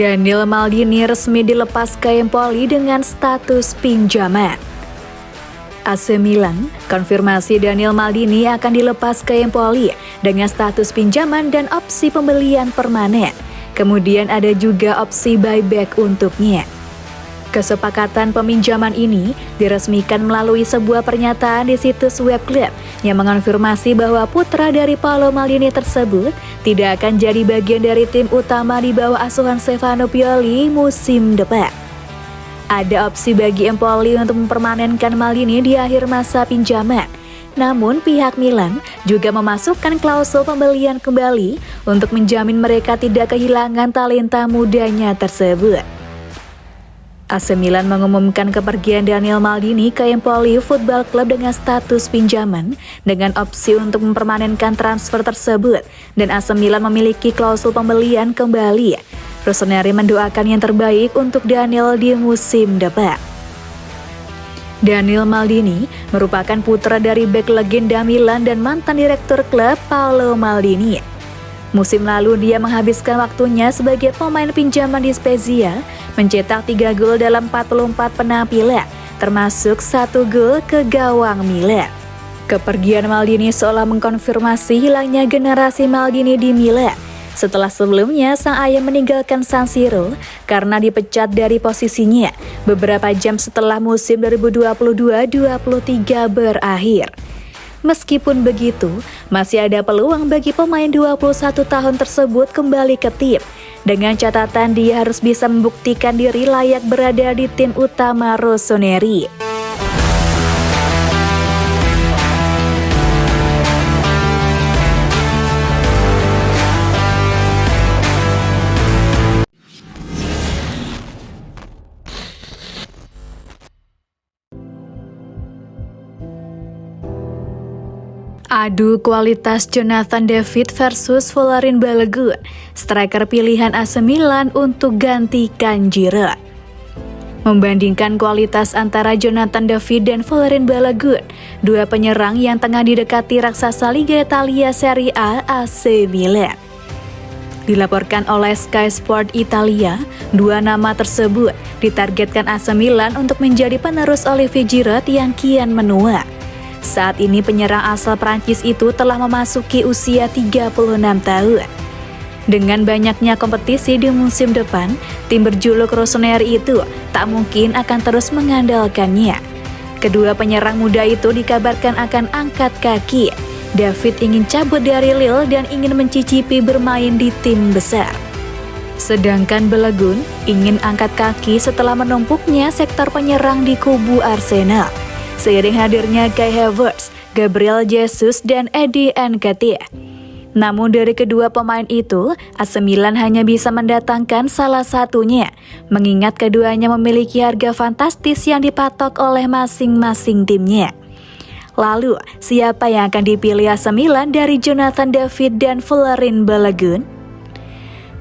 Daniel Maldini resmi dilepas ke Empoli dengan status pinjaman. AC Milan konfirmasi Daniel Maldini akan dilepas ke Empoli dengan status pinjaman dan opsi pembelian permanen. Kemudian ada juga opsi buyback untuknya. Kesepakatan peminjaman ini diresmikan melalui sebuah pernyataan di situs web klub yang mengonfirmasi bahwa putra dari Paolo Maldini tersebut tidak akan jadi bagian dari tim utama di bawah asuhan Stefano Pioli musim depan. Ada opsi bagi Empoli untuk mempermanenkan Maldini di akhir masa pinjaman. Namun pihak Milan juga memasukkan klausul pembelian kembali untuk menjamin mereka tidak kehilangan talenta mudanya tersebut. AC Milan mengumumkan kepergian Daniel Maldini ke Empoli Football Club dengan status pinjaman dengan opsi untuk mempermanenkan transfer tersebut, dan AC Milan memiliki klausul pembelian kembali. Rossoneri mendoakan yang terbaik untuk Daniel di musim depan. Daniel Maldini merupakan putra dari bek legenda Milan dan mantan direktur klub Paolo Maldini. Musim lalu dia menghabiskan waktunya sebagai pemain pinjaman di Spezia, mencetak 3 gol dalam 44 penampilan, termasuk 1 gol ke gawang Milan. Kepergian Maldini seolah mengkonfirmasi hilangnya generasi Maldini di Milan, setelah sebelumnya sang ayah meninggalkan San Siro karena dipecat dari posisinya beberapa jam setelah musim 2022-23 berakhir. Meskipun begitu, masih ada peluang bagi pemain 21 tahun tersebut kembali ke tim. Dengan catatan dia harus bisa membuktikan diri layak berada di tim utama Rossoneri. Adu kualitas Jonathan David versus Folarin Balogun, striker pilihan AC Milan untuk gantikan Giroud. Membandingkan kualitas antara Jonathan David dan Folarin Balogun, dua penyerang yang tengah didekati raksasa Liga Italia Serie A AC Milan. Dilaporkan oleh Sky Sport Italia, dua nama tersebut ditargetkan AC Milan untuk menjadi penerus Olivier Giroud yang kian menua. Saat ini penyerang asal Prancis itu telah memasuki usia 36 tahun. Dengan banyaknya kompetisi di musim depan, tim berjuluk Rossoneri itu tak mungkin akan terus mengandalkannya. Kedua penyerang muda itu dikabarkan akan angkat kaki. David ingin cabut dari Lille dan ingin mencicipi bermain di tim besar. Sedangkan Balogun ingin angkat kaki setelah menumpuknya sektor penyerang di kubu Arsenal. Seiring hadirnya Kai Havertz, Gabriel Jesus, dan Eddie Nketiah. Namun dari kedua pemain itu, AC Milan hanya bisa mendatangkan salah satunya, mengingat keduanya memiliki harga fantastis yang dipatok oleh masing-masing timnya. Lalu, siapa yang akan dipilih AC Milan dari Jonathan David dan Folarin Balogun?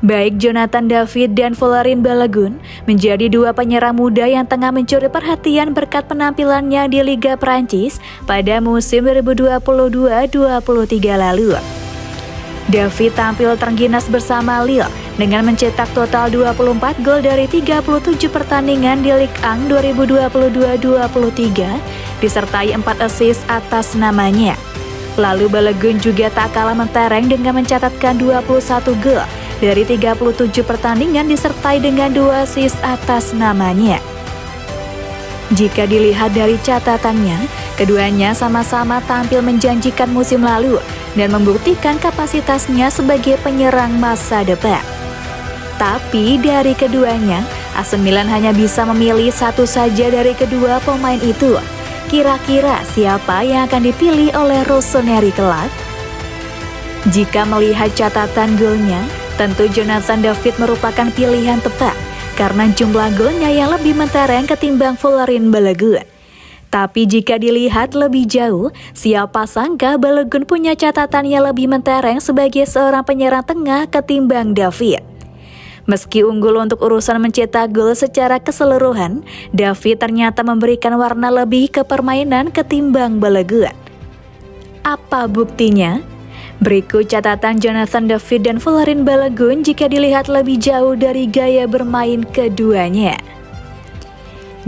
Baik Jonathan David dan Folarin Balogun menjadi dua penyerang muda yang tengah mencuri perhatian berkat penampilannya di Liga Prancis pada musim 2022-23 lalu. David tampil terengginas bersama Lille dengan mencetak total 24 gol dari 37 pertandingan di Ligue 1 2022-23, disertai 4 assist atas namanya. Lalu Balogun juga tak kalah mentereng dengan mencatatkan 21 gol dari 37 pertandingan disertai dengan 2 assist atas namanya. Jika dilihat dari catatannya, keduanya sama-sama tampil menjanjikan musim lalu dan membuktikan kapasitasnya sebagai penyerang masa depan. Tapi dari keduanya, AC Milan hanya bisa memilih satu saja dari kedua pemain itu. Kira-kira siapa yang akan dipilih oleh Rossoneri kelak? Jika melihat catatan golnya, tentu Jonathan David merupakan pilihan tepat karena jumlah golnya yang lebih mentereng ketimbang Folarin Balogun. Tapi jika dilihat lebih jauh, siapa sangka Balogun punya catatan yang lebih mentereng sebagai seorang penyerang tengah ketimbang David. Meski unggul untuk urusan mencetak gol secara keseluruhan, David ternyata memberikan warna lebih ke permainan ketimbang Balogun. Apa buktinya? Berikut catatan Jonathan David dan Folarin Balogun jika dilihat lebih jauh dari gaya bermain keduanya.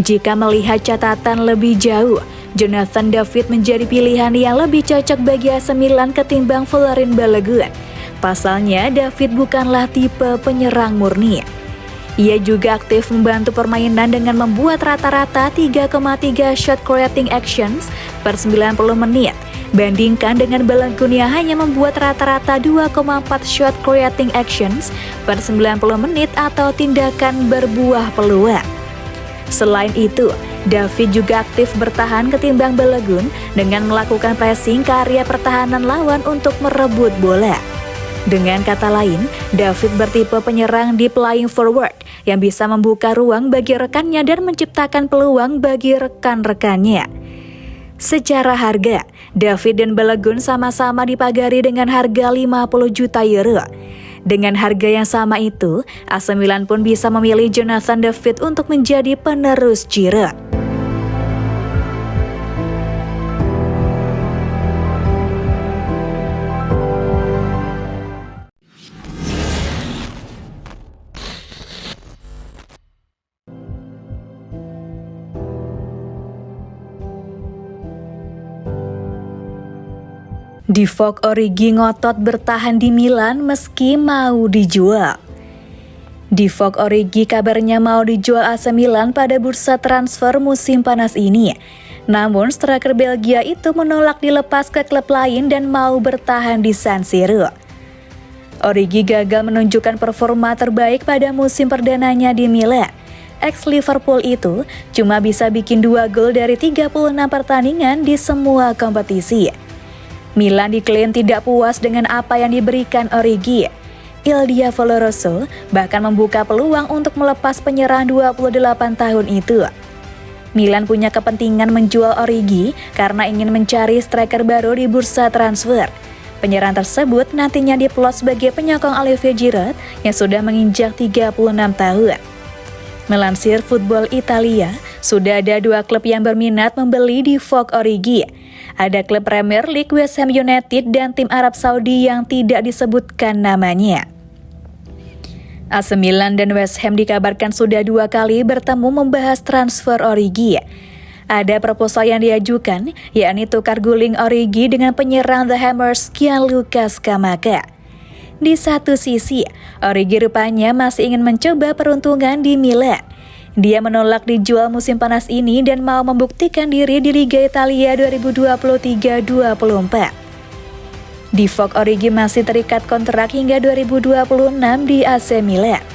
Jika melihat catatan lebih jauh, Jonathan David menjadi pilihan yang lebih cocok bagi AC Milan ketimbang Folarin Balogun. Pasalnya, David bukanlah tipe penyerang murni. Ia juga aktif membantu permainan dengan membuat rata-rata 3,3 shot creating actions per 90 menit. Bandingkan dengan Balogun yang hanya membuat rata-rata 2,4 shot creating actions per 90 menit atau tindakan berbuah peluang. Selain itu, David juga aktif bertahan ketimbang Balogun dengan melakukan pressing ke area pertahanan lawan untuk merebut bola. Dengan kata lain, David bertipe penyerang deep lying forward yang bisa membuka ruang bagi rekannya dan menciptakan peluang bagi rekan-rekannya. Secara harga, David dan Balogun sama-sama dipagari dengan harga 50 juta euro. Dengan harga yang sama itu, AC Milan pun bisa memilih Jonathan David untuk menjadi penerus Giroud. Divock Origi ngotot bertahan di Milan meski mau dijual. Divock Origi kabarnya mau dijual AC Milan pada bursa transfer musim panas ini. Namun striker Belgia itu menolak dilepas ke klub lain dan mau bertahan di San Siro. Origi gagal menunjukkan performa terbaik pada musim perdananya di Milan. Ex-Liverpool itu cuma bisa bikin 2 gol dari 36 pertandingan di semua kompetisi. Milan diklaim tidak puas dengan apa yang diberikan Origi. Il Diavolo Rosso bahkan membuka peluang untuk melepas penyerang 28 tahun itu. Milan punya kepentingan menjual Origi karena ingin mencari striker baru di bursa transfer. Penyerang tersebut nantinya diplot sebagai penyokong Olivier Giroud yang sudah menginjak 36 tahun. Melansir Football Italia, sudah ada 2 klub yang berminat membeli Divock Origi. Ada klub Premier League West Ham United dan tim Arab Saudi yang tidak disebutkan namanya. AC Milan dan West Ham dikabarkan sudah 2 kali bertemu membahas transfer Origi. Ada proposal yang diajukan, yakni tukar guling Origi dengan penyerang The Hammers Gianluca Scamacca. Di satu sisi, Origi rupanya masih ingin mencoba peruntungan di Milan. Dia menolak dijual musim panas ini dan mau membuktikan diri di Liga Italia 2023-24. Divock Origi masih terikat kontrak hingga 2026 di AC Milan.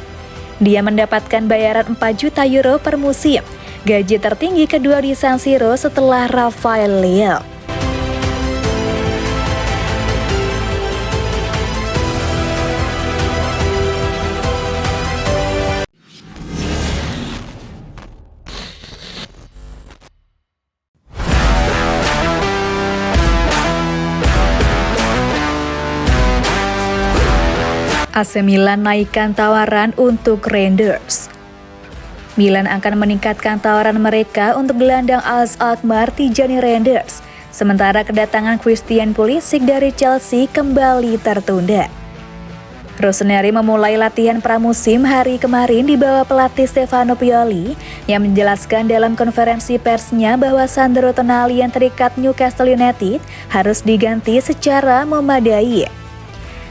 Dia mendapatkan bayaran 4 juta euro per musim, gaji tertinggi kedua di San Siro setelah Rafael Leao. AC Milan naikkan tawaran untuk Rangers. Milan akan meningkatkan tawaran mereka untuk gelandang AS Alkmaar Tijani Rangers, sementara kedatangan Christian Pulisic dari Chelsea kembali tertunda. Rossoneri memulai latihan pramusim hari kemarin di bawah pelatih Stefano Pioli yang menjelaskan dalam konferensi persnya bahwa Sandro Tonali yang terikat Newcastle United harus diganti secara memadai.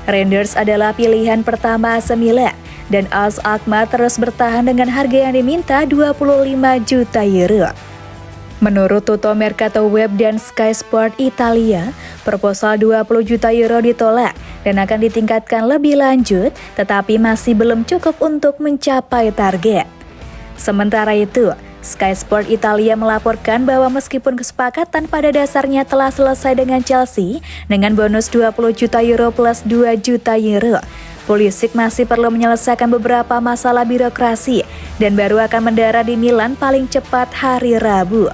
Rangers adalah pilihan pertama AC Milan dan AS Alkmaar terus bertahan dengan harga yang diminta 25 juta euro. Menurut Tutto Mercato Web dan Sky Sport Italia, proposal 20 juta euro ditolak dan akan ditingkatkan lebih lanjut, tetapi masih belum cukup untuk mencapai target. Sementara itu, Sky Sport Italia melaporkan bahwa meskipun kesepakatan pada dasarnya telah selesai dengan Chelsea dengan bonus 20 juta euro plus 2 juta euro, Pulisic masih perlu menyelesaikan beberapa masalah birokrasi dan baru akan mendarat di Milan paling cepat hari Rabu.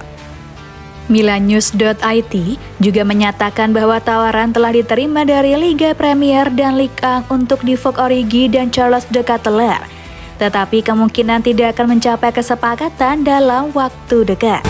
Milannews.it juga menyatakan bahwa tawaran telah diterima dari Liga Premier dan Ligue 1 untuk Divock Origi dan Charles De Ketelaere, tetapi kemungkinan tidak akan mencapai kesepakatan dalam waktu dekat.